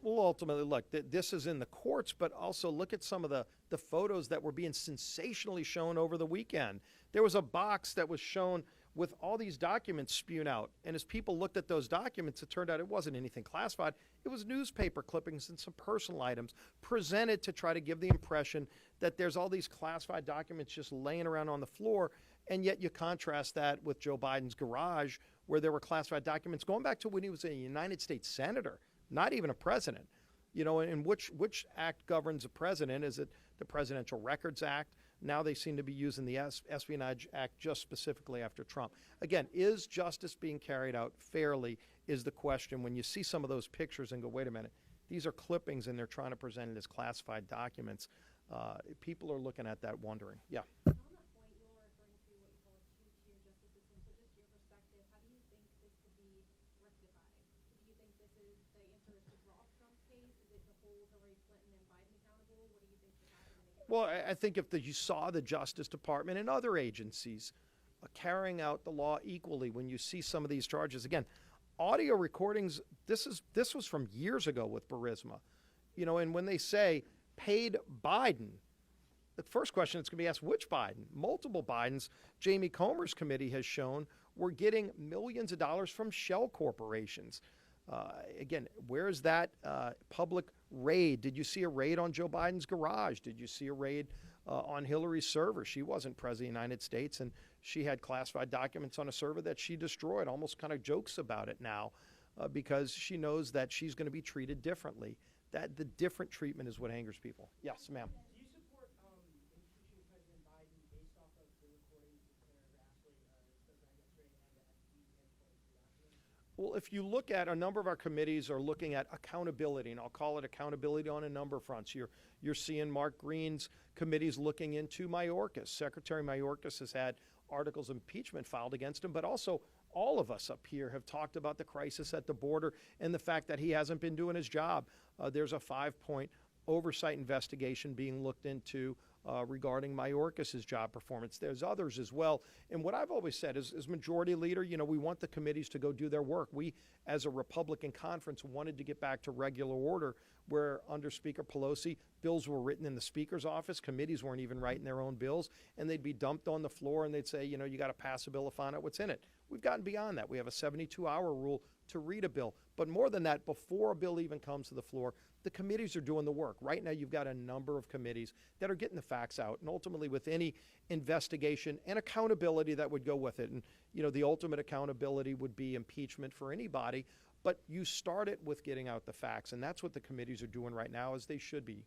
Well, ultimately, look, this is in the courts, but also look at some of the photos that were being sensationally shown over the weekend. There was a box that was shown with all these documents spewed out. And as people looked at those documents, it turned out it wasn't anything classified. It was newspaper clippings and some personal items presented to try to give the impression that there's all these classified documents just laying around on the floor. And yet you contrast that with Joe Biden's garage, where there were classified documents going back to when he was a United States senator, not even a president. You know, and which act governs a president? Is it the Presidential Records Act? Now they seem to be using the Espionage Act just specifically after Trump. Again, is justice being carried out fairly is the question when you see some of those pictures and go, wait a minute, these are clippings and they're trying to present it as classified documents. People are looking at that wondering. Yeah. On that point, you are referring to what you call a two-tier justice system. So just your perspective, how do you think this could be rectified? Do you think this is the answer is to drop Trump's case? Is it to hold Hillary Clinton and Biden accountable? What do you think should happen to make it? Well, I think if you saw the Justice Department and other agencies carrying out the law equally when you see some of these charges, again, audio recordings, this was from years ago with Burisma, you know, and when they say paid Biden, the first question that's going to be asked, which Biden? Multiple Bidens. Jamie Comer's committee has shown we're getting millions of dollars from shell corporations. Again, where's that public raid? Did you see a raid on Joe Biden's garage? Did you see a raid on Hillary's server? She wasn't president of the United States, and she had classified documents on a server that she destroyed, almost kind of jokes about it now because she knows that she's going to be treated differently. That the different treatment is what angers people. Yes, ma'am. Do you support impeaching President Biden based off of the recordings that are actually presented yesterday and the FTC documents? Well, if you look at a number of our committees are looking at accountability, and I'll call it accountability on a number of fronts. You're seeing Mark Green's committees looking into Mayorkas. Secretary Mayorkas has had articles of impeachment filed against him, but also all of us up here have talked about the crisis at the border and the fact that he hasn't been doing his job. There's a 5-point oversight investigation being looked into regarding Mayorkas' job performance. There's others as well. And what I've always said is, as majority leader, you know, we want the committees to go do their work. We, as a Republican conference, wanted to get back to regular order where under Speaker Pelosi, bills were written in the Speaker's office. Committees weren't even writing their own bills, and they'd be dumped on the floor, and they'd say, you know, you got to pass a bill to find out what's in it. We've gotten beyond that. We have a 72-hour rule to read a bill. But more than that, before a bill even comes to the floor, the committees are doing the work. Right now, you've got a number of committees that are getting the facts out, and ultimately with any investigation and accountability that would go with it. And, you know, the ultimate accountability would be impeachment for anybody, but you start it with getting out the facts, and that's what the committees are doing right now, as they should be.